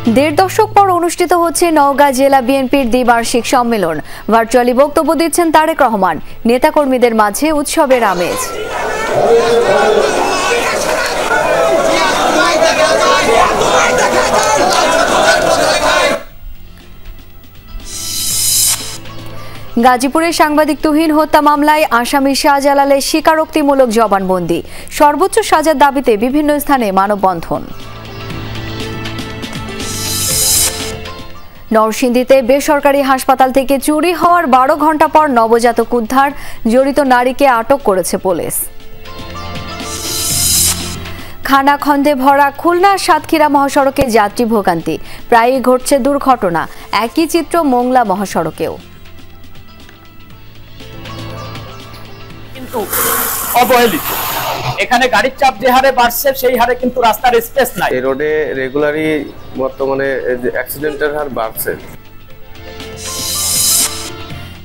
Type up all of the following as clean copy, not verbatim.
দেড় দশক পর অনুষ্ঠিত হচ্ছে নওগাঁ জেলা বিএনপির দ্বিবার্ষিক সম্মেলন। ভার্চুয়ালি বক্তব্য দিচ্ছেন তারেক রহমান। নেতাকর্মীদের মাঝে উৎসবের আমেজ। গাজীপুরের সাংবাদিক তুহিন হত্যা মামলায় আসামি শাহজালালের স্বীকারোক্তিমূলক জবানবন্দি। সর্বোচ্চ সাজার দাবিতে বিভিন্ন স্থানে মানববন্ধন। নরসিংদীতে বেসরকারি হাসপাতাল থেকে চুরি হওয়ার 12 ঘণ্টা পর নবজাতক উদ্ধার, জড়িত নারীকে আটক করেছে পুলিশ। খানাখন্দে ভরা খুলনা সাতক্ষীরা মহাসড়কে যাত্রী ভোগান্তি, প্রায়ই ঘটছে দুর্ঘটনা। একই চিত্র মোংলা মহাসড়কেও। কিন্তু অবহেলিত, এখানে গাড়ির চাপ যে হারে বাড়ছে সেই হারে কিন্তু রাস্তার স্পেস নাই। এই রোডে রেগুলারই বর্তমানে অ্যাক্সিডেন্টের হার বাড়ছে।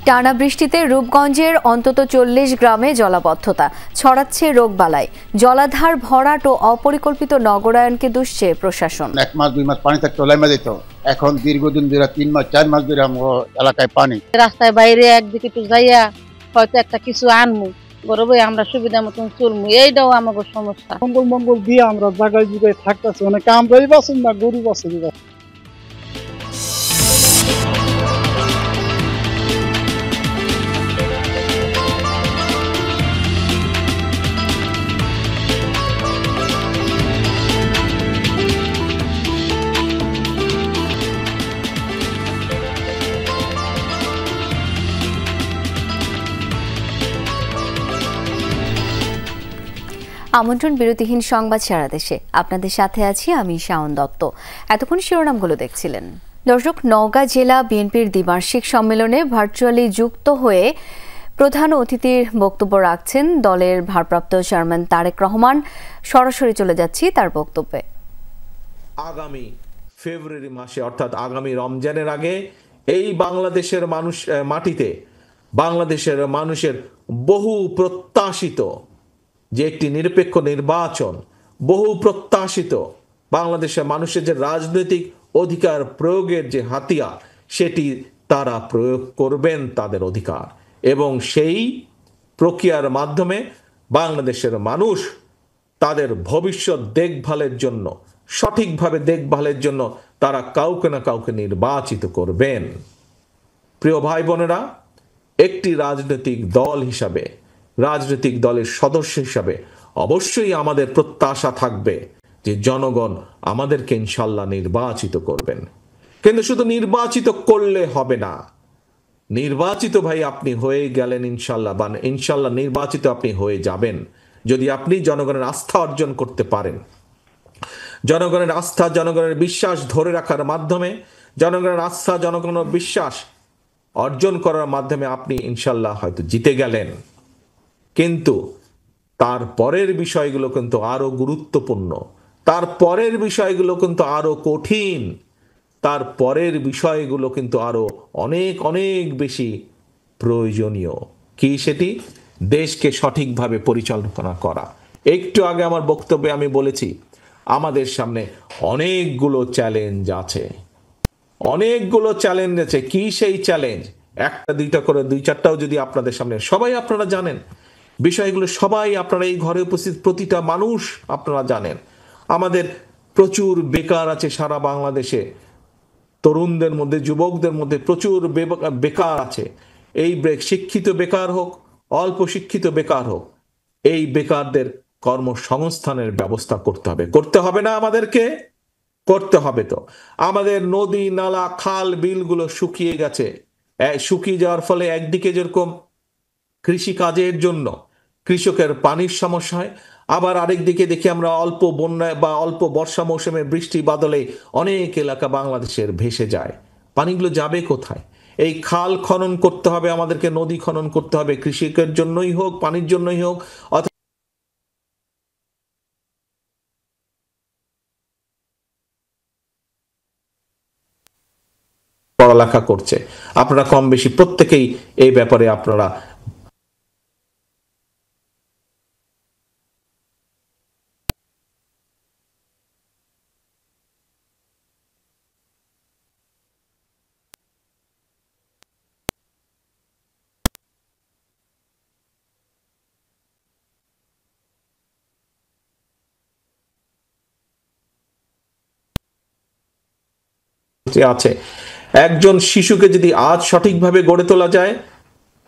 টানা বৃষ্টিতে রূপগঞ্জের অন্তত 40 গ্রামে জলাবদ্ধতা, ছড়াচ্ছে রোগবালাই। জলাধার ভরাট ও অপরিকল্পিত নগরায়নকে দুষছে প্রশাসন। 1 মাস 2 মাস পানি থাকতে লাইমা যেত, এখন দীর্ঘদিন ধরে 3 মাস 4 মাস ধরে আমার এলাকায় পানি। রাস্তায় বাইরে একদিকে একটু যাইয়া হয়তো একটা কিছু আনমু, গরবে আমরা সুবিধা মতন চলমু, এইটাও আমাদের সমস্যা। মঙ্গল দিয়ে আমরা জায়গায় জায়গায় থাকতেছি, অনেকে আমরাই বাঁচুন না গরু বাঁচে। আমন্ত্রণ বিরতিহীন সংবাদ সারা দেশে। আপনাদের সাথে আছি আমি শাওন দত্ত। এতক্ষণ শিরোনামগুলো দেখছিলেন। দর্শক, নওগাঁ জেলা বিএনপির দ্বিবার্ষিক সম্মেলনে ভার্চুয়ালি যুক্ত হয়ে প্রধান অতিথির বক্তব্য রাখছেন দলের ভারপ্রাপ্ত চেয়ারম্যান তারেক রহমান। সরাসরি চলে যাচ্ছি তার বক্তব্যে। আগামী ফেব্রুয়ারি মাসে অর্থাৎ আগামী রমজানের আগে এই বাংলাদেশের মাটিতে বাংলাদেশের মানুষের বহু প্রত্যাশিত যে একটি নিরপেক্ষ নির্বাচন, বহু প্রত্যাশিত বাংলাদেশের মানুষের যে রাজনৈতিক অধিকার প্রয়োগের যে হাতিয়ার, সেটি তারা প্রয়োগ করবেন তাদের অধিকার, এবং সেই প্রক্রিয়ার মাধ্যমে বাংলাদেশের মানুষ তাদের ভবিষ্যৎ দেখভালের জন্য, সঠিকভাবে দেখভালের জন্য তারা কাউকে না কাউকে নির্বাচিত করবেন। প্রিয় ভাই বোনেরা, একটি রাজনৈতিক দল হিসাবে, রাজনৈতিক দলের সদস্য হিসাবে অবশ্যই আমাদের প্রত্যাশা থাকবে যে জনগণ আমাদেরকে ইনশাল্লাহ নির্বাচিত করবেন। কিন্তু শুধু নির্বাচিত করলে হবে না। নির্বাচিত ভাই আপনি হয়ে গেলেন ইনশাল্লাহ, বা ইনশাল্লাহ নির্বাচিত আপনি হয়ে যাবেন যদি আপনি জনগণের আস্থা অর্জন করতে পারেন। জনগণের আস্থা, জনগণের বিশ্বাস ধরে রাখার মাধ্যমে, জনগণের আস্থা, জনগণের বিশ্বাস অর্জন করার মাধ্যমে আপনি ইনশাল্লাহ হয়তো জিতে গেলেন। কিন্তু তার পরের বিষয়গুলো কিন্তু আরো গুরুত্বপূর্ণ, তার পরের বিষয়গুলো কিন্তু আরো কঠিন, তার পরের বিষয়গুলো কিন্তু আরো অনেক অনেক বেশি প্রয়োজনীয়। কি সেটি? দেশকে সঠিকভাবে পরিচালনা করা। একটু আগে আমার বক্তব্যে আমি বলেছি আমাদের সামনে অনেকগুলো চ্যালেঞ্জ আছে, অনেকগুলো চ্যালেঞ্জ আছে। কি সেই চ্যালেঞ্জ? একটা দুইটা করে 2-4টাও যদি আপনাদের সামনে, সবাই আপনারা জানেন বিষয়গুলো, সবাই আপনারা এই ঘরে উপস্থিত প্রতিটা মানুষ আপনারা জানেন। আমাদের প্রচুর বেকার আছে সারা বাংলাদেশে, তরুণদের মধ্যে, যুবকদের মধ্যে প্রচুর বেকার আছে। এই শিক্ষিত বেকার হোক, অল্প শিক্ষিত বেকার হোক, এই বেকারদের কর্মসংস্থানের ব্যবস্থা করতে হবে। করতে হবে না আমাদেরকে? করতে হবে। তো আমাদের নদী নালা খাল বিলগুলো শুকিয়ে গেছে। শুকিয়ে যাওয়ার ফলে একদিকে যেরকম কৃষি কাজের জন্য কৃষকের পানির সমস্যা হয়, আবার আরেকদিকে দেখি আমরা অল্প বন্যায় বা অল্প বর্ষা মৌসুমে বৃষ্টি বাদলে অনেক এলাকা বাংলাদেশের ভেসে যায়। পানিগুলো যাবে কোথায়? এই খাল খনন করতে হবে আমাদেরকে, নদী খনন করতে হবে, কৃষিকের জন্যই হোক, পানির জন্যই হোক, পড়ালেখা করছে। আপনারা কম বেশি প্রত্যেকেই এই ব্যাপারে আপনারা যে আছে, একজন শিশুকে যদি আজ সঠিকভাবে গড়ে তোলা যায়,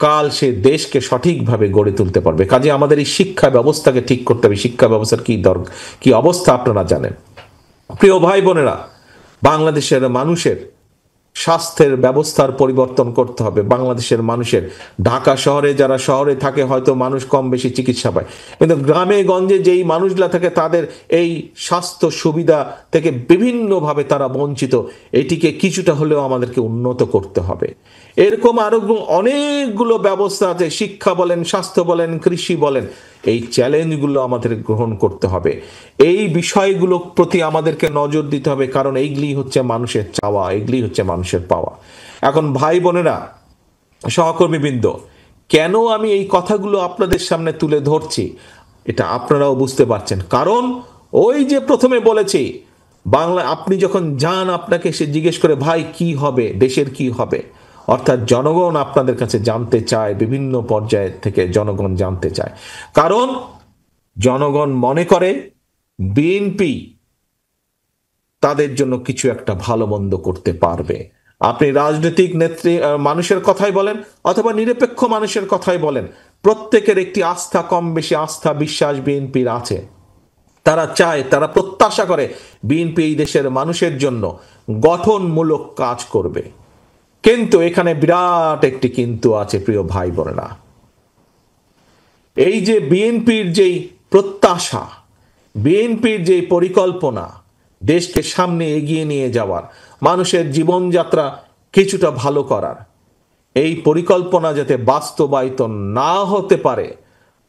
কাল সে দেশকে সঠিকভাবে গড়ে তুলতে পারবে। কাজে আমাদের এই শিক্ষা ব্যবস্থাকে ঠিক করতে হবে। শিক্ষা ব্যবস্থার কি অবস্থা আপনারা জানেন। প্রিয় ভাই বোনেরা, বাংলাদেশের মানুষের স্বাস্থ্যের ব্যবস্থার পরিবর্তন করতে হবে। বাংলাদেশের মানুষের, ঢাকা শহরে যারা শহরে থাকে হয়তো মানুষ কম বেশি চিকিৎসা পায়, কিন্তু গ্রামে গঞ্জে যেই মানুষগুলা থাকে তাদের এই স্বাস্থ্য সুবিধা থেকে বিভিন্নভাবে তারা বঞ্চিত। এটিকে কিছুটা হলেও আমাদেরকে উন্নত করতে হবে। এরকম আরো অনেকগুলো ব্যবস্থা আছে, শিক্ষা বলেন, স্বাস্থ্য বলেন, কৃষি বলেন। এই চ্যালেঞ্জগুলো আমাদের গ্রহণ করতে হবে। এই বিষয়গুলোর প্রতি আমাদেরকে নজর দিতে হবে, কারণ এইগুলি হচ্ছে মানুষের চাওয়া, এগুলি হচ্ছে মানুষের পাওয়া। এখন ভাই বোনেরা, সহকর্মীবৃন্দ, কেন আমি এই কথাগুলো আপনাদের সামনে তুলে ধরছি এটা আপনারাও বুঝতে পারছেন। কারণ ওই যে প্রথমে বলেছি, বাংলা আপনি যখন যান আপনাকে সে জিজ্ঞেস করে ভাই কি হবে, দেশের কি হবে, অর্থাৎ জনগণ আপনাদের কাছে জানতে চায়, বিভিন্ন পর্যায় থেকে জনগণ জানতে চায়। কারণ জনগণ মনে করে বিএনপি তাদের জন্য কিছু একটা ভালো মন্দ করতে পারবে। আপনি রাজনৈতিক নেত্রী মানুষের কথাই বলেন অথবা নিরপেক্ষ মানুষের কথাই বলেন, প্রত্যেকের একটি আস্থা, কম বেশি আস্থা বিশ্বাস বিএনপির আছে। তারা চায়, তারা প্রত্যাশা করে বিএনপি এই দেশের মানুষের জন্য গঠনমূলক কাজ করবে। কিন্তু এখানে বিরাট একটি কিন্তু আছে প্রিয় ভাই বোনেরা। এই যে বিএনপির যেই প্রত্যাশা, বিএনপির যে পরিকল্পনা, দেশকে সামনে এগিয়ে নিয়ে যাওয়ার, মানুষের জীবনযাত্রা কিছুটা ভালো করার, এই পরিকল্পনা যাতে বাস্তবায়িত না হতে পারে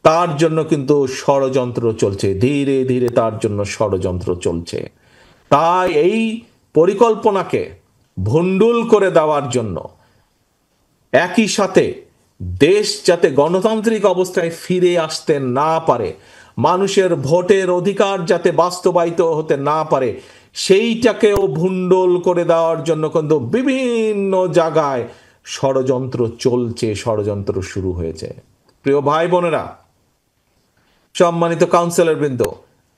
তার জন্য কিন্তু ষড়যন্ত্র চলছে, ধীরে ধীরে তার জন্য ষড়যন্ত্র চলছে। তাই এই পরিকল্পনাকে ভণ্ডুল করে দেওয়ার জন্য, একই সাথে দেশ যাতে গণতান্ত্রিক অবস্থায় ফিরে আসতে না পারে, মানুষের ভোটের অধিকার যাতে বাস্তবায়িত হতে না পারে, সেইটাকেও ভণ্ডুল করে দেওয়ার জন্য কিন্তু বিভিন্ন জায়গায় ষড়যন্ত্র চলছে, ষড়যন্ত্র শুরু হয়েছে। প্রিয় ভাই বোনেরা, সম্মানিত কাউন্সিলর বৃন্দ,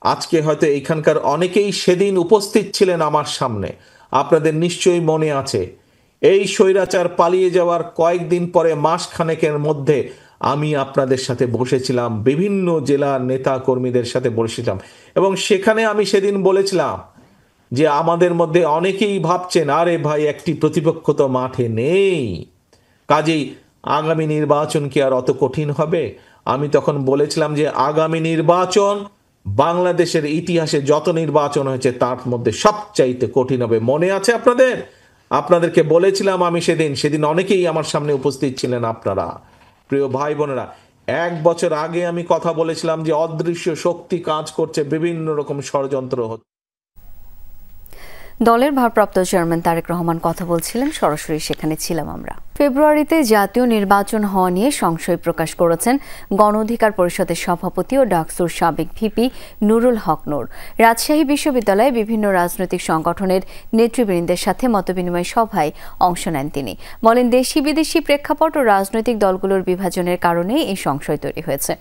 আজকে হয়তো এখানকার অনেকেই সেদিন উপস্থিত ছিলেন আমার সামনে। আপনাদের নিশ্চয়ই মনে আছে, এই স্বৈরাচার পালিয়ে যাওয়ার কয়েকদিন পরে, মাস খানেকের মধ্যে আমি আপনাদের সাথে বসেছিলাম, বিভিন্ন জেলার নেতা কর্মীদের সাথে বসেছিলাম, এবং সেখানে আমি সেদিন বলেছিলাম যে আমাদের মধ্যে অনেকেই ভাবছেন আরে ভাই একটি প্রতিপক্ষ তো মাঠে নেই, কাজেই আগামী নির্বাচন কি আর অত কঠিন হবে? আমি তখন বলেছিলাম যে আগামী নির্বাচন বাংলাদেশের ইতিহাসে যত নির্বাচন হয়েছে তার মধ্যে সবচাইতে কঠিন হবে। মনে আছে আপনাদের? আপনাদেরকে বলেছিলাম আমি সেদিন অনেকেই আমার সামনে উপস্থিত ছিলেন আপনারা। প্রিয় ভাই বোনেরা, 1 বছর আগে আমি কথা বলেছিলাম যে অদৃশ্য শক্তি কাজ করছে, বিভিন্ন রকম ষড়যন্ত্র হচ্ছে। দলের ভারপ্রাপ্ত চেয়ারম্যান তারেক রহমান কথা বলছিলেন, সরাসরি সেখানে ছিলাম আমরা। ফেব্রুয়ারিতে জাতীয় নির্বাচন হওয়া নিয়ে সংশয় প্রকাশ করেছেন গণ অধিকার পরিষদের সভাপতি ও ডাকসুর সাবেক ভিপি নুরুল হক নূর। রাজশাহী বিশ্ববিদ্যালয়ে বিভিন্ন রাজনৈতিক সংগঠনের নেতৃবৃন্দের সাথে মতবিনিময় সভায় অংশ নেন তিনি। বলেন, দেশি বিদেশি প্রেক্ষাপট ও রাজনৈতিক দলগুলোর বিভাজনের কারণে এই সংশয় তৈরি হয়েছে।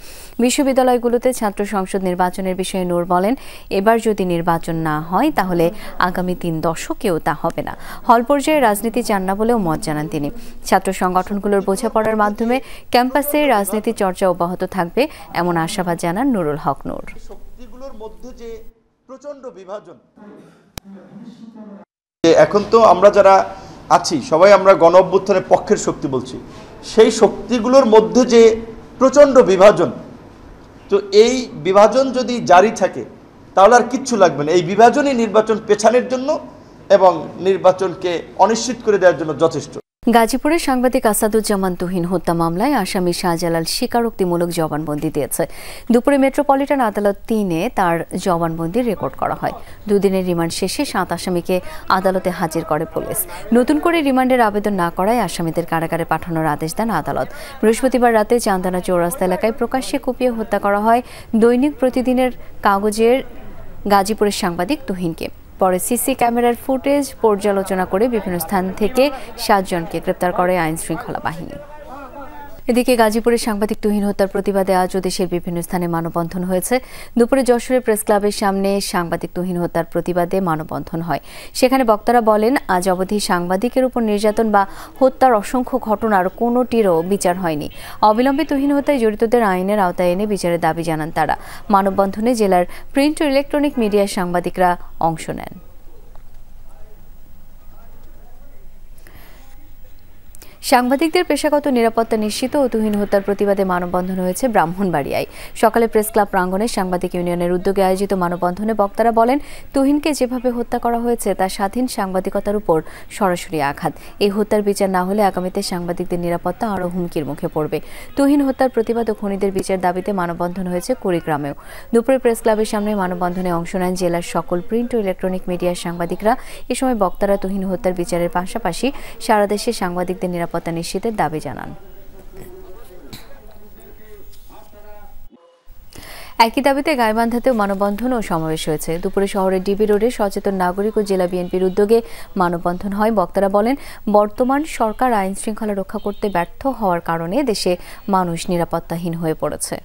বিশ্ববিদ্যালয়গুলোতে ছাত্র সংসদ নির্বাচনের বিষয়ে নূর বলেন, এবার যদি নির্বাচন না হয় তাহলে আগামী 3 দশকেও তা হবে না। হল পর্যায়ে রাজনীতি চান না বলেও মত জানান তিনি। ছাত্র সংগঠনগুলোর বোঝাপড়ার মাধ্যমে ক্যাম্পাসে রাজনীতি চর্চা অব্যাহত থাকবে এমন আশাবাদ জানান নুরুল হক নূর। শক্তিগুলোর মধ্যে যে প্রচন্ড বিভাজন, এখন তো আমরা যারা আছি সবাই আমরা গণ অভ্যুত্থানের পক্ষের শক্তি বলছি, সেই শক্তিগুলোর মধ্যে যে প্রচন্ড বিভাজন, তো এই বিভাজন যদি জারি থাকে তাহলে আর কিচ্ছু লাগবে না। এই বিভাজনই নির্বাচন পেছানোর জন্য এবং নির্বাচনকে অনিশ্চিত করে দেওয়ার জন্য যথেষ্ট। গাজীপুরে সাংবাদিক আসাদুজ্জামান তুহিন হত্যা মামলায় আসামি শাহজালাল স্বীকারোক্তিমূলক জবানবন্দি দিয়েছে। দুপুরে মেট্রোপলিটন আদালত 3-এ তার জবানবন্দি রেকর্ড করা হয়। 2 দিনের রিমান্ড শেষে 7 আসামিকে আদালতে হাজির করে পুলিশ। নতুন করে রিমান্ডের আবেদন না করায় আসামিদের কারাগারে পাঠানোর আদেশ দেন আদালত। বৃহস্পতিবার রাতে চান্দানা চৌরাস্তা এলাকায় প্রকাশ্যে কুপিয়ে হত্যা করা হয় দৈনিক প্রতিদিনের কাগজের গাজীপুরের সাংবাদিক তুহিনকে। পরে সিসি ক্যামেরার ফুটেজ পর্যালোচনা করে বিভিন্ন স্থান থেকে 7 জনকে গ্রেপ্তার করে আইন শৃঙ্খলা বাহিনী। এদিকে গাজীপুরে সাংবাদিক তুহিন হত্যার প্রতিবাদে আজও দেশের বিভিন্ন স্থানে মানববন্ধন হয়েছে। দুপুরে যশোরের প্রেস ক্লাবের সামনে সাংবাদিক তুহিন হত্যার প্রতিবাদে মানববন্ধন হয়। সেখানে বক্তারা বলেন, আজ অবধি সাংবাদিকের উপর নির্যাতন বা হত্যার অসংখ্য ঘটনার কোনোটিরও বিচার হয়নি। অবিলম্বে তুহিন হত্যায় জড়িতদের আইনের আওতায় এনে বিচারের দাবি জানান তারা। মানববন্ধনে জেলার প্রিন্ট ও ইলেকট্রনিক মিডিয়ার সাংবাদিকরা অংশ নেন। সাংবাদিকদের পেশাগত নিরাপত্তা নিশ্চিত ও তুহিন হত্যার প্রতিবাদে মানববন্ধন হয়েছে ব্রাহ্মণবাড়িয়ায়। সকালে প্রেস ক্লাব প্রাঙ্গণে সাংবাদিক ইউনিয়নের উদ্যোগে আয়োজিত মানববন্ধনে বক্তারা বলেন, তুহিনকে যেভাবে হত্যা করা হয়েছে তা স্বাধীন সাংবাদিকতার উপর সরাসরি আঘাত। এই হত্যার বিচার না হলে আগামীতে সাংবাদিকদের নিরাপত্তা আরও হুমকির মুখে পড়বে। তুহিন হত্যার প্রতিবাদ ও খুনিদের বিচার দাবিতে মানববন্ধন হয়েছে কুড়িগ্রামেও। দুপুরে প্রেস ক্লাবের সামনে মানববন্ধনে অংশ নেন জেলার সকল প্রিন্ট ও ইলেকট্রনিক মিডিয়ার সাংবাদিকরা। এ সময় বক্তারা তুহিন হত্যার বিচারের পাশাপাশি সারা দেশে সাংবাদিকদের নিরাপত্তা নিশ্চিতের দাবি জানান। একই দাবিতে গাইবান্ধাতেও মানববন্ধন ও সমাবেশ হয়েছে। দুপুরে শহরের ডিবি রোডে সচেতন নাগরিক ও জেলা বিএনপির উদ্যোগে মানববন্ধন হয়। বক্তারা বলেন, বর্তমান সরকার আইন শৃঙ্খলা রক্ষা করতে ব্যর্থ হওয়ার কারণে দেশে মানুষ নিরাপত্তাহীন হয়ে পড়েছে।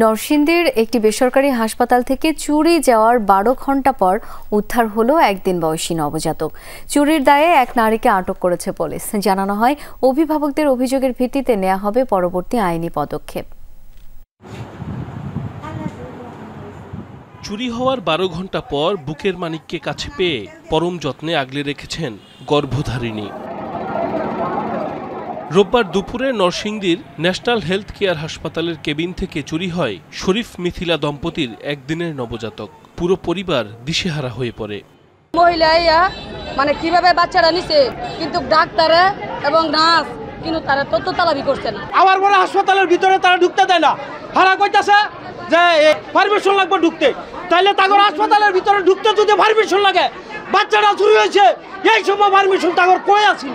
নরসিংদীর একটি বেসরকারি হাসপাতাল থেকে চুরি যাওয়ার 12 ঘণ্টা পর উদ্ধার হলো একদিন বয়সী নবজাতক। চুরির দায়ে এক নারীকে আটক করেছে পুলিশ। জানানো হয়, অভিভাবকদের অভিযোগের ভিত্তিতে নেওয়া হবে পরবর্তী আইনি পদক্ষেপ। চুরি হওয়ার 12 ঘণ্টা পর বুকের মানিককে কাছে পেয়ে পরম যত্নে আগলে রেখেছেন গর্ভধারিণী। রোববার দুপুরে নরসিংদীর ন্যাশনাল হেলথ কেয়ার হাসপাতালের কেবিন থেকে চুরি হয় শরীফ মিথিলা দম্পতির একদিনের নবজাতক। পুরো পরিবার দিশেহারা হয়ে পড়ে। মহিলা মানে কিভাবে বাচ্চারা নিছে, কিন্তু ডাক্তার এবং নার্স কিন্তু তারা তথ্য তালাবি করছে না। আবার বড় হাসপাতালের ভিতরে তারা ঢুকতে দেয় না। হারা কইতাছে যে পারমিশন লাগবে ঢুকতে, তাইলে তাগর হাসপাতালের ভিতরে ঢুকতে যদি পারমিশন লাগে, বাচ্চাটা চুরি হয়েছে এই সময় পারমিশন তাগর কই আছে।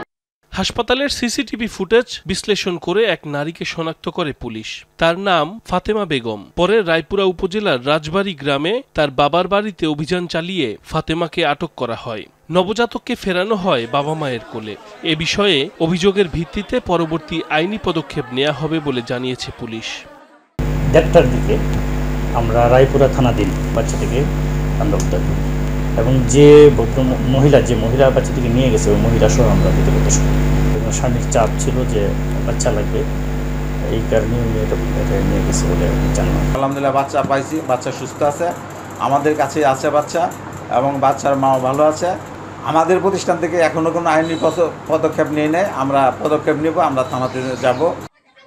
হাসপাতালের সিসিটিভি ফুটেজ বিশ্লেষণ করে এক নারীকে শনাক্ত করে পুলিশ। তার নাম ফাতেমা বেগম। পরে রায়পুরা উপজেলার রাজবাড়ী গ্রামে তার বাবার বাড়িতে অভিযান চালিয়ে ফাতেমাকে আটক করা হয়। নবজাতককে ফেরানো হয় বাবা মায়ের কোলে। এ বিষয়ে অভিযোগের ভিত্তিতে পরবর্তী আইনি পদক্ষেপ নেওয়া হবে বলে জানিয়েছে পুলিশ। 1:30টার দিকে আমরা রায়পুরা থানাধীন বাচ্চাটিকে আমরা উদ্ধার করি এবং যে মহিলা বাচ্চাটিকে নিয়ে গেছে ওই মহিলা সহ আমরা ভিতরে স্বামীর চাপ ছিল যে বাচ্চা লাগবে, এই কারণে এটা নিয়ে গেছে বলে জানলাম। আলহামদুলিল্লাহ বাচ্চা পাইছি, বাচ্চা সুস্থ আছে, আমাদের কাছে আছে বাচ্চা এবং বাচ্চার মাও ভালো আছে। আমাদের প্রতিষ্ঠান থেকে এখনো কোনো আইনি পদক্ষেপ নিয়ে নেয়, আমরা পদক্ষেপ নেব, আমরা থানাতে যাব।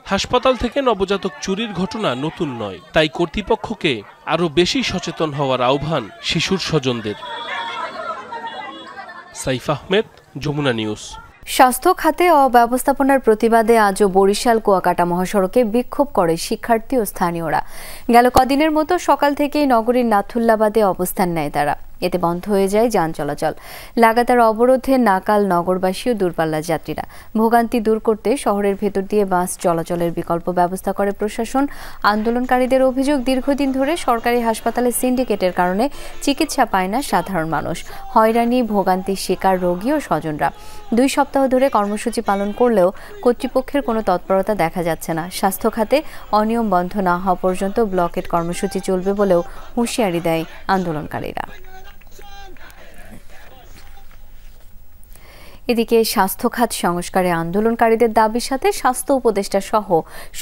হাসপাতাল থেকে নবজাতক চুরির ঘটনা নতুন নয়, তাই কর্তৃপক্ষকে আরও বেশি সচেতন হওয়ার আহ্বান শিশুর স্বজনদের। সাইফ আহমেদ, যমুনা নিউজ। স্বাস্থ্য খাতে অব্যবস্থাপনার প্রতিবাদে আজও বরিশাল কুয়াকাটা মহাসড়কে বিক্ষোভ করে শিক্ষার্থী ও স্থানীয়রা। গেল কদিনের মতো সকাল থেকেই নগরীর নাথুল্লাবাদে অবস্থান নেয় তারা। এতে বন্ধ হয়ে যায় যান চলাচল। লাগাতার অবরোধে নাকাল নগরবাসী ও দূরপাল্লার যাত্রীরা। ভোগান্তি দূর করতে শহরের ভেতর দিয়ে বাস চলাচলের বিকল্প ব্যবস্থা করে প্রশাসন। আন্দোলনকারীদের অভিযোগ, দীর্ঘদিন ধরে সরকারি হাসপাতালে সিন্ডিকেটের কারণে চিকিৎসা পায় না সাধারণ মানুষ। হয়রানি ভোগান্তির শিকার রোগী ও স্বজনরা। 2 সপ্তাহ ধরে কর্মসূচি পালন করলেও কর্তৃপক্ষের কোনো তৎপরতা দেখা যাচ্ছে না। স্বাস্থ্য খাতে অনিয়ম বন্ধ না হওয়া পর্যন্ত ব্লকেট কর্মসূচি চলবে বলেও হুঁশিয়ারি দেয় আন্দোলনকারীরা। এদিকে স্বাস্থ্য খাত সংস্কারে আন্দোলনকারীদের দাবির সাথে স্বাস্থ্য উপদেষ্টা সহ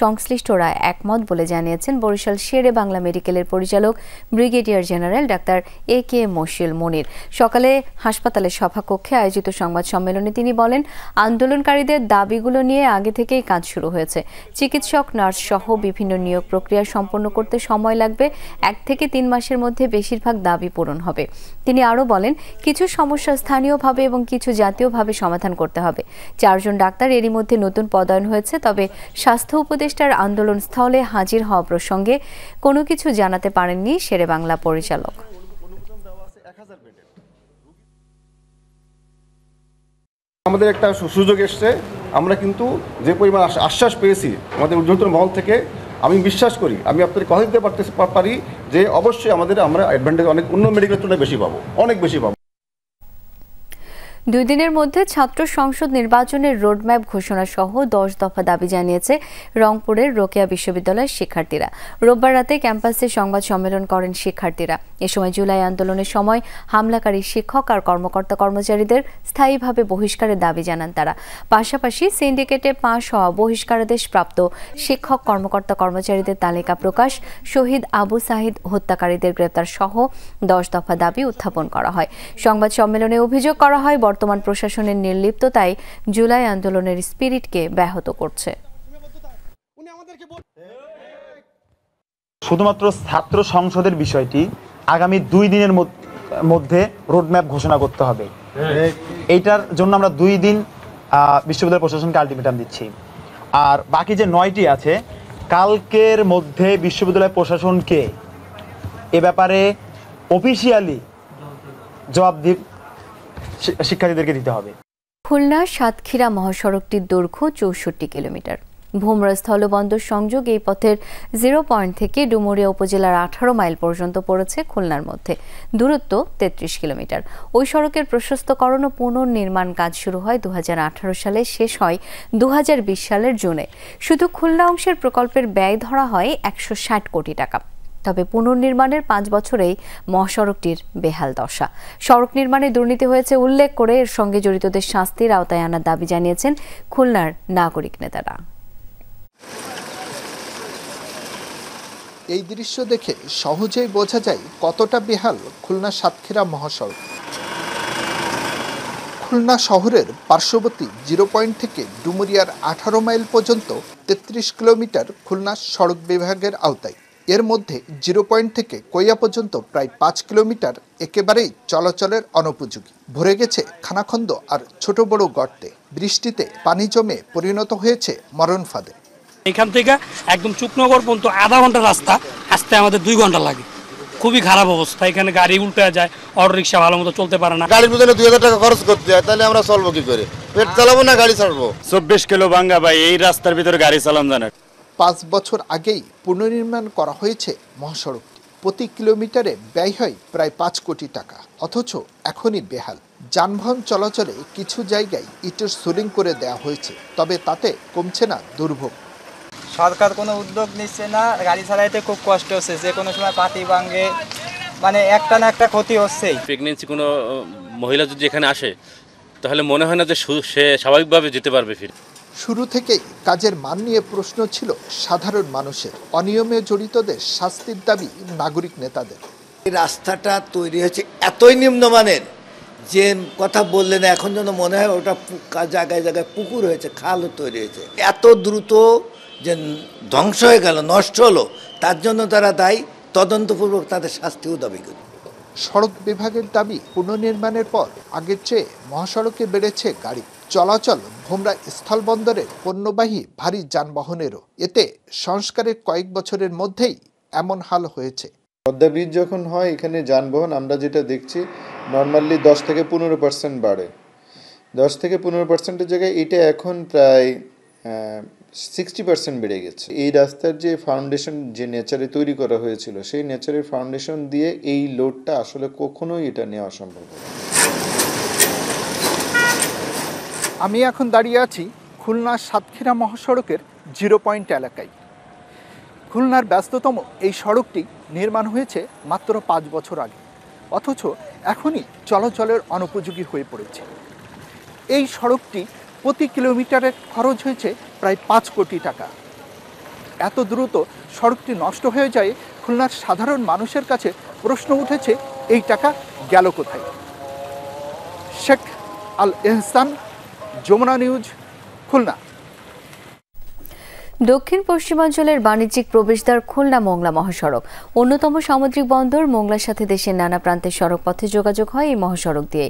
সংশ্লিষ্টরা একমত বলে জানিয়েছেন বরিশাল শেরে বাংলা মেডিকেলের পরিচালক ব্রিগেডিয়ার জেনারেল ডাক্তার AK মশিল মনির। সকালে হাসপাতালের সভাকক্ষে আয়োজিত সংবাদ সম্মেলনে তিনি বলেন, আন্দোলনকারীদের দাবিগুলো নিয়ে আগে থেকেই কাজ শুরু হয়েছে। চিকিৎসক, নার্স সহ বিভিন্ন নিয়োগ প্রক্রিয়া সম্পন্ন করতে সময় লাগবে। 1 থেকে 3 মাসের মধ্যে বেশিরভাগ দাবি পূরণ হবে। তিনি আরও বলেন, কিছু সমস্যা স্থানীয়ভাবে এবং কিছু জাতীয়ভাবে সমাধান করতে হবে। 4 জন ডাক্তার এরই মধ্যে নতুন পদায়ন হয়েছে, তবে স্বাস্থ্য উপদেষ্টার আন্দোলন স্থলে হাজির হওয়া প্রসঙ্গে কোনো কিছু জানাতে পারেননি শেরে বাংলা পরিচালক। আমাদের একটা সুযোগ এসছে, আমরা কিন্তু যে পরিমাণ আশ্বাস পেয়েছি আমাদের ঊর্ধ্বতন মহল থেকে, আমি বিশ্বাস করি, আমি আপনাদের কথা দিতে পারি যে অবশ্যই আমরা অ্যাডভান্টেজ অনেক অন্য মেডিকেলের তুলনায় বেশি পাবো, অনেক বেশি পাবো। 2 দিনের মধ্যে ছাত্র সংসদ নির্বাচনের রোডম্যাপ ঘোষণা সহ 10 দফা দাবি জানিয়েছে রংপুরের রোকেয়া বিশ্ববিদ্যালয়ের শিক্ষার্থীরা। রোববার রাতে ক্যাম্পাসে সংবাদ সম্মেলন করেন শিক্ষার্থীরা। এ সময় জুলাই আন্দোলনের সময় হামলাকারী শিক্ষক আর কর্মকর্তা-কর্মচারীদের স্থায়ীভাবে বহিষ্কারের দাবি জানান তারা। পাশাপাশি সিন্ডিকেটে পাশ হওয়া বহিষ্কারাদেশপ্রাপ্ত শিক্ষক কর্মকর্তা-কর্মচারীদের তালিকা প্রকাশ, শহীদ আবু সাহিদ হত্যাকারীদের গ্রেপ্তার সহ 10 দফা দাবি উত্থাপন করা হয়। সংবাদ সম্মেলনে অভিযোগ করা হয় বর্তমান প্রশাসনের নির্লিপ্ততায় জুলাই আন্দোলনের স্পিরিটকে ব্যাহত করছে। শুধুমাত্র ছাত্র সংসদের বিষয়টি আগামী 2 দিনের মধ্যে রোডম্যাপ ঘোষণা করতে হবে। এইটার জন্য আমরা 2 দিন বিশ্ববিদ্যালয় প্রশাসনকে আলটিমেটাম দিচ্ছি। আর বাকি যে 9টি আছে, কালকের মধ্যে বিশ্ববিদ্যালয় প্রশাসনকে এ ব্যাপারে অফিসিয়ালি জবাব শিক্ষার্থীদেরকে দিতে হবে। খুলনা সাতক্ষীরা মহাসড়কটির দৈর্ঘ্য 64 কিলোমিটার। ভোমরা স্থলবন্দর সংযোগ এই পথের 0 পয়েন্ট থেকে ডুমুরিয়া উপজেলার 18 মাইল পর্যন্ত পড়েছে খুলনার মধ্যে, দূরত্ব 33 কিলোমিটার। ওই সড়কের প্রশস্তকরণ ও পুনর্নির্মাণ কাজ শুরু হয় 2018 সালে, শেষ হয় 2020 সালের জুনে। শুধু খুলনা অংশের প্রকল্পের ব্যয় ধরা হয় 160 কোটি টাকা। তবে পুনর্নির্মাণের 5 বছরেই মহাসড়কটির বেহাল দশা। সড়ক নির্মাণে দুর্নীতি হয়েছে উল্লেখ করে এর সঙ্গে জড়িতদের শাস্তির আওতায় আনার দাবি জানিয়েছেন খুলনার নাগরিক নেতারা। এই দৃশ্য দেখে সহজেই বোঝা যায় কতটা বেহাল খুলনা সাতক্ষীরা মহাসড়ক। খুলনা শহরের পার্শ্ববর্তী 0 পয়েন্ট থেকে ডুমুরিয়ার 18 মাইল পর্যন্ত 33 কিলোমিটার খুলনা সড়ক বিভাগের আওতায়। এর মধ্যে 0 পয়েন্ট থেকে কৈয়া পর্যন্ত প্রায় 5 কিলোমিটার একেবারেই চলাচলের অনুপযোগী। ভরে গেছে খানাখন্দ আর ছোট বড় গর্তে। বৃষ্টিতে পানি জমে পরিণত হয়েছে মরণ ফাঁদে। এখান থেকে একদম চুকনগর পর্যন্ত আধা ঘন্টা রাস্তা, আসতে আমাদের 2 ঘন্টা লাগে। খুবই খারাপ অবস্থা, এখানে গাড়ি উল্টে যায়, অটো রিক্সা ভালো মতো চলতে পারে না। গাড়ির পিছনে 2000 টাকা খরচ করতে হয়, তাহলে আমরা চলবো কি করে? পেট চালাবো না গাড়ি ছাড়বো? 24 কিলো ভাঙ্গা ভাই, এই রাস্তার ভিতরে গাড়ি চালান জানে। 5 বছর আগেই পুনর্নির্মাণ করা হয়েছে মহাসড়কটি। প্রতি কিলোমিটারে ব্যয় হয় প্রায় 5 কোটি টাকা, অথচ এখনই বেহাল। যানবাহন চলাচলে কিছু জায়গায় ইটের সোলিং করে দেওয়া হয়েছে, তবে তাতে কমছে না দুর্ভোগ। সরকার কোনো উদ্যোগ নিচ্ছে না, গাড়ি চালাইতে খুব কষ্ট হচ্ছে, যে কোনো সময় পাতি ভাঙে, মানে একটা না একটা ক্ষতি হচ্ছেই। প্রেগনেন্সি কোনো মহিলা যদি এখানে আসে তাহলে মনে হয় না যে সে স্বাভাবিকভাবে যেতে পারবে ফিরে। শুরু থেকেই কাজের মান নিয়ে প্রশ্ন ছিল সাধারণ মানুষের। অনিয়মে জড়িতদের শাস্তির দাবি নাগরিক নেতাদের। এই রাস্তাটা তৈরি হয়েছে এতই নিম্নমানের যে কথা বললেন, এখন যেন মনে হয় ওটা জায়গায় জায়গায় পুকুর হয়েছে, খালও তৈরি হয়েছে। এত দ্রুত যে ধ্বংস হয়ে গেল, নষ্ট হলো, তার জন্য তারা দায়ী। তদন্তপূর্বক তাদের শাস্তিও দাবি করে। সড়ক বিভাগের দাবি, পুনর্নির্মাণের পর আগের চেয়ে মহাসড়কে বেড়েছে গাড়ি চলাচল, ভোমরা স্থলবন্দরের পণ্যবাহী ভারী যানবাহনেরও। এতে সংস্কারের কয়েক বছরের মধ্যেই এমন হাল হয়েছে। পদ্মা ব্রিজ যখন হয়, এখানে যানবাহন আমরা যেটা দেখছি নর্মালি 10 থেকে 15% বাড়ে। 10 থেকে 15%-এর জায়গায় এটা এখন প্রায় 60% বেড়ে গেছে। এই রাস্তার যে ফাউন্ডেশন যে নেচারে তৈরি করা হয়েছিল, সেই নেচারের ফাউন্ডেশন দিয়ে এই লোডটা আসলে কখনোই এটা নেওয়া সম্ভব না। আমি এখন দাঁড়িয়ে আছি খুলনা সাতক্ষীরা মহাসড়কের 0 পয়েন্ট এলাকায়। খুলনার ব্যস্ততম এই সড়কটি নির্মাণ হয়েছে মাত্র 5 বছর আগে, অথচ এখনই চলাচলের অনুপযোগী হয়ে পড়েছে। এই সড়কটি প্রতি কিলোমিটারে খরচ হয়েছে প্রায় 5 কোটি টাকা। এত দ্রুত সড়কটি নষ্ট হয়ে যায়, খুলনার সাধারণ মানুষের কাছে প্রশ্ন উঠেছে, এই টাকা গেল কোথায়? শেখ আল এহসান, যমুনা নিউজ, খুলনা। দক্ষিণ পশ্চিমাঞ্চলের বাণিজ্যিক প্রবেশদ্বার খুলনা মোংলা মহাসড়ক। অন্যতম সামুদ্রিক বন্দর মোংলার সাথে দেশের নানা প্রান্তের সড়ক পথে যোগাযোগ হয় এই মহাসড়ক দিয়ে।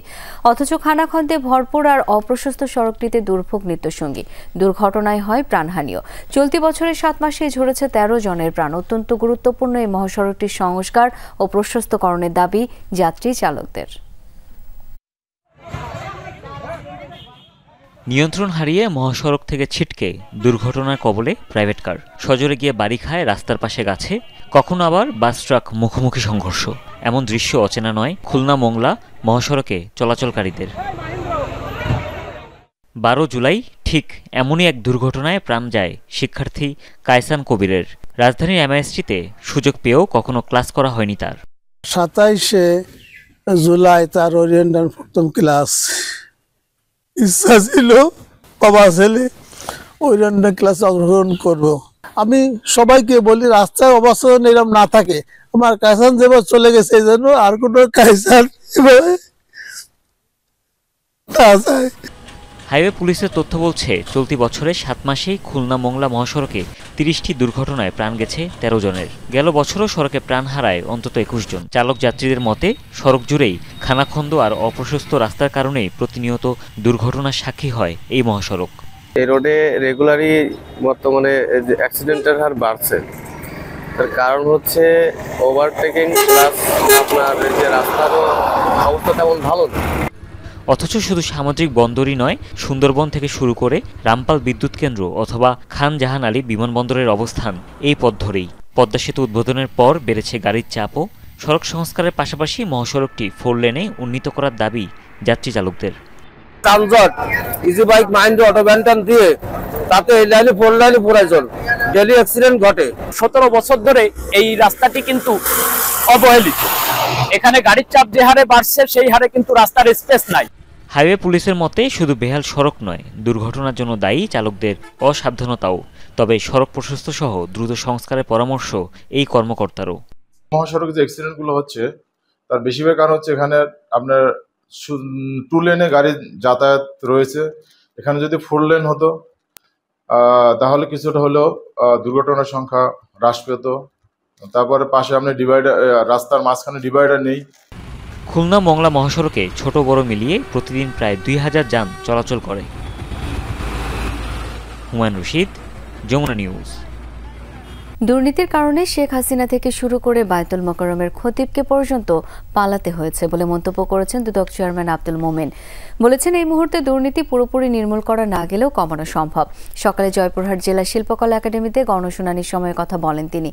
অথচ খানাখন্দে ভরপুর আর অপ্রশস্ত সড়কটিতে দুর্ভোগ নিত্যসঙ্গী। দুর্ঘটনায় হয় প্রাণহানিও। চলতি বছরের 7 মাসে ঝরেছে 13 জনের প্রাণ। অত্যন্ত গুরুত্বপূর্ণ এই মহাসড়কটির সংস্কার ও প্রশস্তকরণের দাবি যাত্রী চালকদের। নিয়ন্ত্রণ হারিয়ে মহাসড়ক থেকে ছিটকে দুর্ঘটনার কবলে প্রাইভেট কার। সজোরে গিয়ে বাড়ি খায় রাস্তার পাশে গাছে, কখনো আবার বাস ট্রাক মুখোমুখি সংঘর্ষ। এমন দৃশ্য অচেনা নয় খুলনা মোংলা মহাসড়কে চলাচলকারীদের। 12 জুলাই ঠিক এমনই এক দুর্ঘটনায় প্রাণ যায় শিক্ষার্থী কায়সান কবিরের। রাজধানীর এমআইএসটিতে সুযোগ পেয়েও কখনো ক্লাস করা হয়নি তার। 27 জুলাই তার ওরিয়েন্টাল প্রথম ক্লাস, ইচ্ছা ছিল বাবা ছেলে ওরিয়েন্টাল ক্লাসে অংশগ্রহণ করবো। আমি সবাইকে বলি রাস্তায় অবস্থান এরকম না থাকে, আমার কায়সান যেভাবে চলে গেছে এই জন্য আর কোনো কায়সান এভাবে না যায়। হাইওয়ে পুলিশের তথ্য বলছে চলতি বছরে 7 মাসেই খুলনা মোংলা মহাসড়কে 30টি দুর্ঘটনায় প্রাণ গেছে 13 জনের। গেল বছরও সড়কে প্রাণ হারায় অন্তত 21 জন। চালক যাত্রীদের মতে সড়ক জুড়েই খানাখন্দ আর অপ্রশস্ত রাস্তার কারণেই প্রতিনিয়ত দুর্ঘটনার সাক্ষী হয় এই মহাসড়ক। এই রোডে রেগুলারই বর্তমানে অ্যাক্সিডেন্টের হার বাড়ছে। তার কারণ হচ্ছে ওভারটেকিং প্লাস আপনার যে রাস্তারও অবস্থা তেমন ভালো না। অথচ শুধু সামুদ্রিক বন্দরই নয়, সুন্দরবন থেকে শুরু করে রামপাল বিদ্যুৎ কেন্দ্র অথবা খান জাহান আলী বিমানবন্দরের অবস্থান এই পথ ধরেই। পদ্মা সেতু উদ্বোধনের পর বেড়েছে গাড়ির চাপও। সড়ক সংস্কারের পাশাপাশি মহাসড়কটি 4 লেনে উন্নীত করার দাবি যাত্রী চালকদের। কামজট ইজি বাইক মাইন্ড অটো ব্যান্টান দিয়ে তাতে এই লাইনে 4 লাইনে প্রয়োজন, ডেলি অ্যাক্সিডেন্ট ঘটে। 17 বছর ধরে এই রাস্তাটি কিন্তু অবহেলিত। এখানে গাড়ির চাপ যে হারে বাড়ছে সেই হারে কিন্তু রাস্তার স্পেস নাই। হাইওয়ে পুলিশের মতে শুধু বেহাল সড়ক নয়, দুর্ঘটনার জন্য দায়ী চালকদের অসাবধানতাও। তবে সড়ক প্রশস্ত সহ দ্রুত সংস্কারের পরামর্শ এই কর্মকর্তারও। মহাসড়কে যে অ্যাক্সিডেন্টগুলো হচ্ছে তার বেশিরভাগ কারণ হচ্ছে এখানে আপনার 2 লেনে গাড়ি যাতায়াত রয়েছে। এখানে যদি 4 লেন হতো তাহলে কিছুটা হলেও দুর্ঘটনার সংখ্যা হ্রাস পেত। তারপরে পাশে আপনি ডিভাইডার, রাস্তার মাঝখানে ডিভাইডার নেই। খুলনা মোংলা মহাসড়কে ছোট বড় মিলিয়ে প্রতিদিন প্রায় 2000 যান চলাচল করে। হুমায়ুন রশিদ, যমুনা নিউজ। দুর্নীতির কারণে শেখ হাসিনা থেকে শুরু করে বায়তুল মোকাররমের খতিবকে পর্যন্ত পালাতে হয়েছে বলে মন্তব্য করেছেন দুদক চেয়ারম্যান আব্দুল মোমেন। বলেছেন এই মুহূর্তে দুর্নীতি পুরোপুরি নির্মূল করা না গেলেও কমানো সম্ভব। সকালে জয়পুরহাট জেলা শিল্পকলা একাডেমিতে গণশুনানির সময় কথা বলেন তিনি।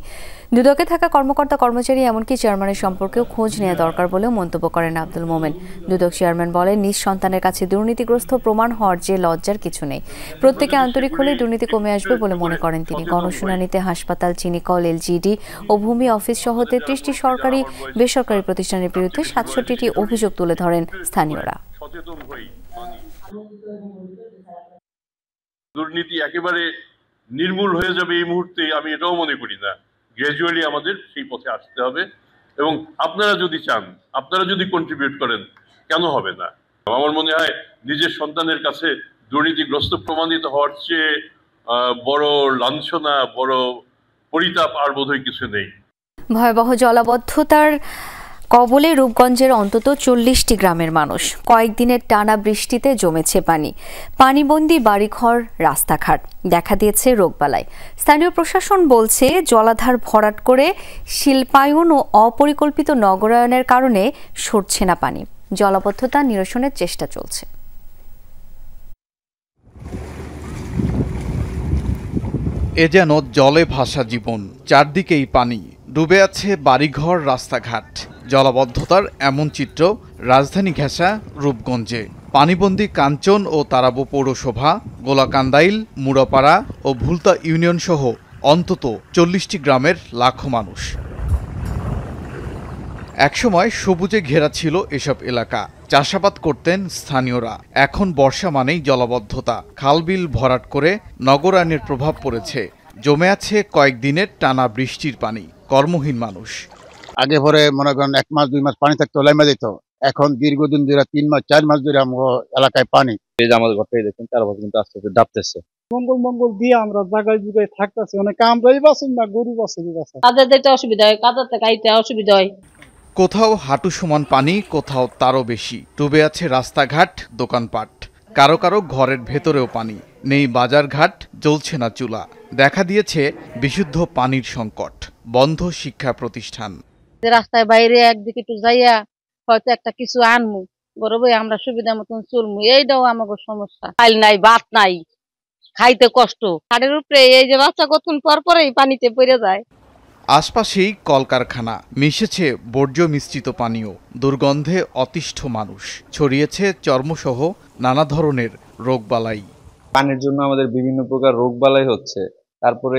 দুদকে থাকা কর্মকর্তা কর্মচারী এমনকি চেয়ারম্যানের সম্পর্কেও খোঁজ নেওয়া দরকার বলেও মন্তব্য করেন আব্দুল মোমেন। দুদক চেয়ারম্যান বলেন, নিজ সন্তানের কাছে দুর্নীতিগ্রস্ত প্রমাণ হওয়ার যে লজ্জার কিছু নেই। প্রত্যেকে আন্তরিক হলে দুর্নীতি কমে আসবে বলে মনে করেন তিনি। গণশুনানিতে হাসপাতাল, চিনিকল, এলজিডি ও ভূমি অফিস সহ 33টি সরকারি বেসরকারি প্রতিষ্ঠানের বিরুদ্ধে 67টি অভিযোগ তুলে ধরেন স্থানীয়রা। দুর্নীতি একেবারে নির্মূল হয়ে যাবে এই মুহূর্তে আমি এটাও মনে করি না। গ্র্যাজুয়ালি আমাদের সেই পথে আসতে হবে এবং আপনারা যদি চান, আপনারা যদি কন্ট্রিবিউট করেন, কেন হবে না? আমার মনে হয় নিজের সন্তানের কাছে দুর্নীতিগ্রস্ত প্রমাণিত হওয়ার চেয়ে বড় লাঞ্ছনা, বড় পরিতাপ আর বোধহয় কিছু নেই। ভয়াবহ জলাবদ্ধতার কবলে রূপগঞ্জের অন্তত 40টি গ্রামের মানুষ। কয়েকদিনের টানা বৃষ্টিতে জমেছে পানি। পানিবন্দী বাড়িঘর, রাস্তাঘাট, দেখা দিয়েছে রোগবালাই। স্থানীয় প্রশাসন বলছে জলাধার ভরাট করে শিল্পায়ন ও অপরিকল্পিত নগরায়নের কারণে সরছে না পানি। জলাবদ্ধতা নিরসনের চেষ্টা চলছে। এ যেন জলে ভাসা জীবন, চারদিকেই পানি, ডুবে আছে বাড়িঘর, রাস্তাঘাট। জলাবদ্ধতার এমন চিত্র রাজধানী ঘেঁষা রূপগঞ্জে। পানিবন্দী কাঞ্চন ও তারাবো পৌরসভা, গোলাকান্দাইল, মুড়াপাড়া ও ভুলতা ইউনিয়ন সহ অন্তত 40টি গ্রামের লাখো মানুষ। একসময় সবুজে ঘেরা ছিল এসব এলাকা, চাষাবাদ করতেন স্থানীয়রা। এখন বর্ষা মানেই জলাবদ্ধতা, খালবিল ভরাট করে নগরায়নের প্রভাব পড়েছে। জমে আছে কয়েকদিনের টানা বৃষ্টির পানি, কর্মহীন মানুষ। আগে পরে মনে করেন 1 মাস 2 মাস পানি থাকতো, লাইমা যেত। এখন দীর্ঘদিন ধরে 3 মাস 4 মাস ধরে আমার এলাকায় পানি। এই যে আমাদের ঘরটাই দেখুন, তার কিন্তু আস্তে আস্তে ডাবতেছে। মঙ্গল দিয়ে আমরা জায়গায় জায়গায় থাকতেছি, মানে কামড়াই বাসুন না গরু বাসুন। কাদের দেখতে অসুবিধা হয়, কাদের থেকে আইতে অসুবিধা হয়। কোথাও হাঁটু সমান পানি, কোথাও তারও বেশি। ডুবে আছে রাস্তাঘাট, দোকানপাট। কারো কারো ঘরের ভেতরেও পানি। নেই বাজারঘাট, জ্বলছে না চুলা। দেখা দিয়েছে বিশুদ্ধ পানির সংকট। বন্ধ শিক্ষা প্রতিষ্ঠান। রাস্তায় বাইরে একদিকে একটু যাইয়া হয়তো একটা কিছু আনমু, গরবে আমরা সুবিধা মতন চলমু, এইটাও আমাকে সমস্যা। চাল নাই, ভাত নাই, খাইতে কষ্ট। হাড়ের উপরে এই যে বাচ্চা কতক্ষণ পর পরেই পানিতে পড়ে যায়। আশপাশেই কলকারখানা, মিশেছে বর্জ্য মিশ্রিত পানীয়, দুর্গন্ধে অতিষ্ঠ মানুষ, ছড়িয়েছে চর্মসহ নানা ধরনের রোগবালাই। পানির জন্য আমাদের বিভিন্ন প্রকার রোগবালাই হচ্ছে। তারপরে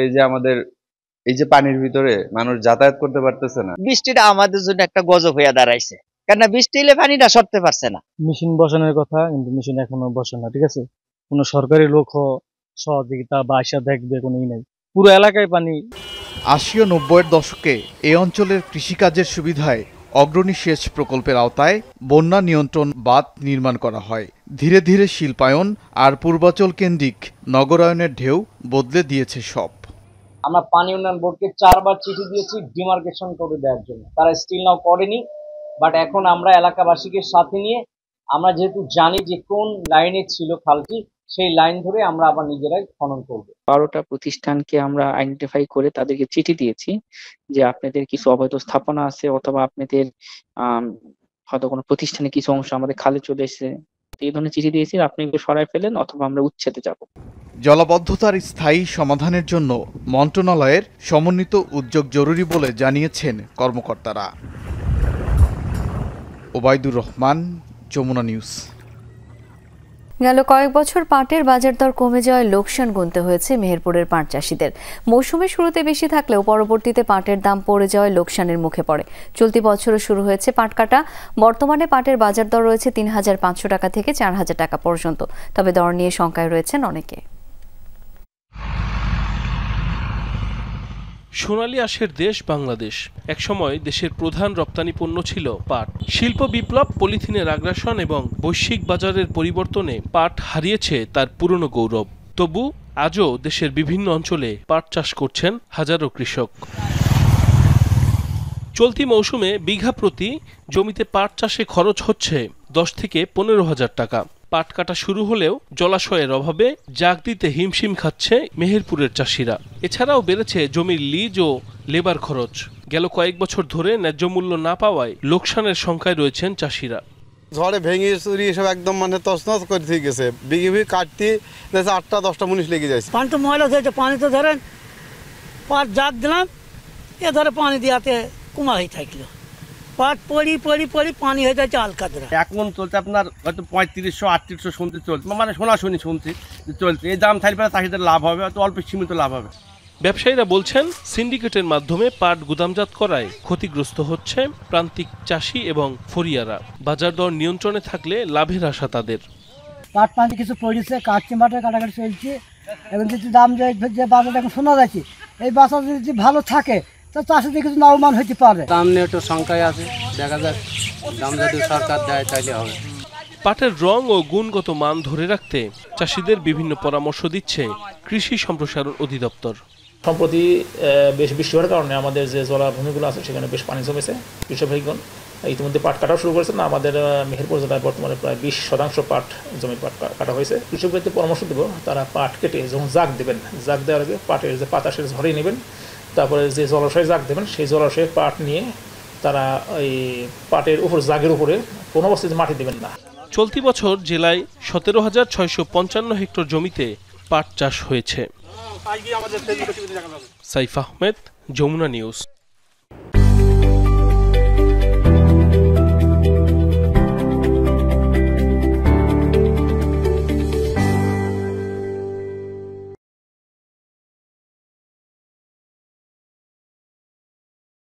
এই যে পানির ভিতরে মানুষ যাতায়াত করতে পারতেছে না। বৃষ্টিটা আমাদের জন্য একটা গজব হয়ে দাঁড়াইছে, কেননা বৃষ্টি এলে পানিটা সরতে পারছে না। মেশিন বসানোর কথা, কিন্তু মেশিন এখনো বসে না, ঠিক আছে। কোনো সরকারি লোক সহযোগিতা বা আশা দেখবে কোনোই নাই, পুরো এলাকায় পানি। ৮০ ও ৯০-এর দশকে এ অঞ্চলের কৃষিকাজের সুবিধায় অগ্রণী সেচ প্রকল্পের আওতায় বন্যা নিয়ন্ত্রণ বাঁধ নির্মাণ করা হয়। ধীরে ধীরে শিল্পায়ন আর পূর্বাঞ্চল কেন্দ্রিক নগরায়নের ঢেউ বদলে দিয়েছে সব। আমরা পানি উন্নয়ন বোর্ডকে 4 বার চিঠি দিয়েছি ডিমার্কেশন করে দেওয়ার জন্য, তারা স্টিল নাও করেনি। বাট এখন আমরা এলাকাবাসীকে সাথে নিয়ে, আমরা যেহেতু জানি যে কোন লাইনে ছিল খালটি, সেই লাইন ধরে আমরা আবার নিজেরাই খনন করব। 12টা প্রতিষ্ঠানকে আমরা আইডেন্টিফাই করে তাদেরকে চিঠি দিয়েছি যে আপনাদের কিছু অবৈধ স্থাপনা আছে, অথবা আপনাদের হয়তো কোনো প্রতিষ্ঠানে কিছু অংশ আমাদের খালে চলে এসেছে, এই ধরনের চিঠি দিয়েছি, আপনি একটু সরাই ফেলেন অথবা আমরা উচ্ছেদে যাব। জলাবদ্ধতার স্থায়ী সমাধানের জন্য মন্ত্রণালয়ের সমন্বিত উদ্যোগ জরুরি বলে জানিয়েছেন কর্মকর্তারা। ওবায়দুর রহমান, যমুনা নিউজ। গেল কয়েক বছর পাটের বাজার দর কমে যাওয়ায় লোকসান গুনতে হয়েছে মেহেরপুরের পাট চাষিদের। মৌসুমের শুরুতে বেশি থাকলেও পরবর্তীতে পাটের দাম পড়ে যাওয়ায় লোকসানের মুখে পড়ে। চলতি বছরও শুরু হয়েছে পাট কাটা। বর্তমানে পাটের বাজার দর রয়েছে ৩৫০০ টাকা থেকে ৪০০০ টাকা পর্যন্ত। তবে দর নিয়ে শঙ্কায় রয়েছেন অনেকে। সোনালী আঁশের দেশ বাংলাদেশ। একসময় দেশের প্রধান রপ্তানি পণ্য ছিল পাট। শিল্প বিপ্লব, পলিথিনের আগ্রাসন এবং বৈশ্বিক বাজারের পরিবর্তনে পাট হারিয়েছে তার পুরনো গৌরব। তবু আজও দেশের বিভিন্ন অঞ্চলে পাট চাষ করছেন হাজারো কৃষক। চলতি মৌসুমে বিঘা প্রতি জমিতে পাট চাষে খরচ হচ্ছে 10 থেকে 15,000 টাকা। পাট কাটা শুরু হলেও জলাশয়ের অভাবে জাগ দিতে হিমশিম খাচ্ছে মেহেরপুরের চাষিরা। এছাড়াও বেড়েছে জমির লিজ ও লেবার খরচ। গেল কয়েক বছর ধরে ন্যায্য মূল্য না পাওয়ায় লোকসানের সংখ্যায় রয়েছেন চাষিরা। ঝড়ে ভেঙে চুরি এসব একদম তছনছ করে দিয়ে গেছে। বিঘে বিঘে কাটতে 8টা-10টা মুনিশ লেগে যাচ্ছে। পানি তো ময়লা হয়েছে, পানি তো ধরেন পাট জাগ দিলাম, এ ধরে পানি দিয়াতে কুমা হয়ে থাকলো। পাট পড়ি পানি হয়ে যাচ্ছে আলকাতরা। এখন চলছে আপনার হয়তো 3500-3800 শুনতে চলছে, মানে শোনাশুনি শুনছি চলছে। এই দাম থাকলে চাষিদের লাভ হবে, হয়তো অল্প সীমিত লাভ হবে। ব্যবসায়ীরা বলছেন সিন্ডিকেটের মাধ্যমে পাট গুদামজাত করায় ক্ষতিগ্রস্ত হচ্ছে প্রান্তিক চাষি এবং ফরিয়ারা। বাজার দর নিয়ন্ত্রণে থাকলে লাভের আশা তাদের। পাট পানি কিছু পড়েছে, কাটছে, মাঠে কাটাকাটি চলছে। এখন যদি দাম যে বাজার এখন শোনা যাচ্ছে, এই বাজার যদি ভালো থাকে তো চাষিদের কিছু লাভবান হতে পারে। দাম নিয়ে একটু শঙ্কায় আছে, দেখা যাক দাম যদি সরকার দেয় তাইলে হবে। পাটের রং ও গুণগত মান ধরে রাখতে চাষিদের বিভিন্ন পরামর্শ দিচ্ছে কৃষি সম্প্রসারণ অধিদপ্তর। সম্প্রতি বেশ বৃষ্টি হওয়ার কারণে আমাদের যে জলাভূমিগুলো আছে সেখানে বেশ পানি জমেছে। কৃষক ভাইগণ ইতিমধ্যে পাট কাটা শুরু করেছেন। আমাদের মেহেরপুর জেলায় বর্তমানে প্রায় 20% পাট জমি পাট কাটা হয়েছে। কৃষকদেরকে পরামর্শ দেব, তারা পাট কেটে যখন জাগ দেবেন, জাগ দেওয়ার আগে পাটের যে পাতা সে ঝরিয়ে নেবেন। তারপরে যে জলাশয়ে জাগ দেবেন, সেই জলাশয়ে পাট নিয়ে তারা এই পাটের উপর জাগের উপরে কোনো অবস্থায় মাটি দেবেন না। চলতি বছর জেলায় 17,655 হেক্টর জমিতে পাট চাষ হয়েছে। সাইফ আহমেদ, যমুনা নিউজ।